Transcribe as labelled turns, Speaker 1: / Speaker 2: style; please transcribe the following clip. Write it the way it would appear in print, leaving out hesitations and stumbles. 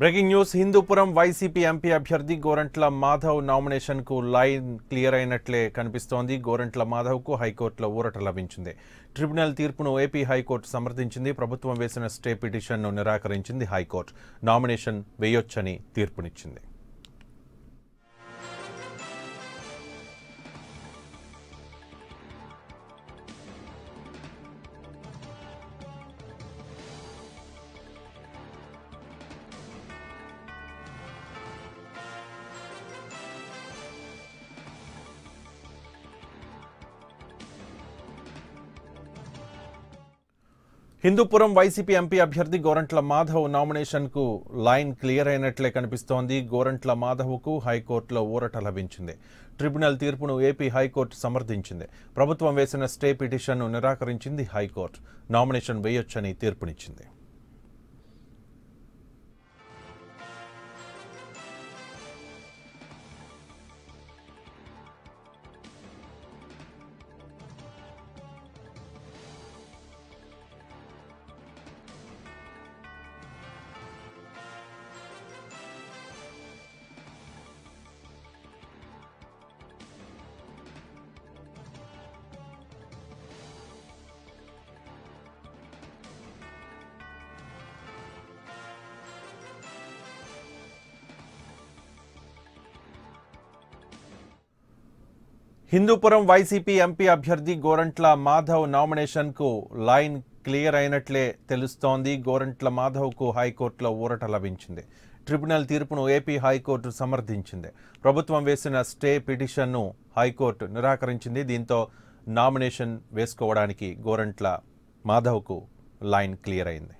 Speaker 1: Breaking news Hindupuram YCP MP అభ్యర్థి Gorantla Madhav nomination కు line clear అయినట్లే కనిపిస్తోంది. గోరంట్ల మాధవ్ కు హైకోర్టులో ఊరట లభించింది. ట్రిబ్యునల్ తీర్పును ఏపీ హైకోర్టు సమర్థించింది. ప్రభుత్వం వేసిన స్టే పిటిషన్ను నిరాకరించింది హైకోర్టు. నామినేషన్ వేయొచ్చని తీర్పునిచ్చింది. హిందూపురం వైసీపీ ఎంపీ అభ్యర్థి గోరంట్ల మాధవ్ నామినేషన్ కు లైన్ క్లియర్ అయినట్లే కనిపిస్తోంది. గోరంట్ల మాధవ్ కు హైకోర్టులో ఊరట లభించింది. ట్రిబ్యునల్ తీర్పును ఏపీ హైకోర్టు సమర్థించింది. ప్రభుత్వం వేసిన స్టే పిటిషన్ను నిరాకరించింది హైకోర్టు. నామినేషన్ వేయొచ్చని తీర్పునిచ్చింది. హిందూపురం వైసీపీ ఎంపీ అభ్యర్థి గోరంట్ల మాధవ్ నామినేషన్ కు లైన్ క్లియర్ అయినట్లే తెలుస్తోంది. గోరంట్ల మాధవ్ కు హైకోర్టులో ఊరట లభించింది. ట్రిబ్యునల్ తీర్పును ఏపీ హైకోర్టు సమర్థించింది. ప్రభుత్వం వేసిన స్టే పిటిషన్ను హైకోర్టు నిరాకరించింది. దీంతో నామినేషన్ వేసుకోవడానికి గోరంట్ల మాధవ్కు లైన్ క్లియర్ అయింది.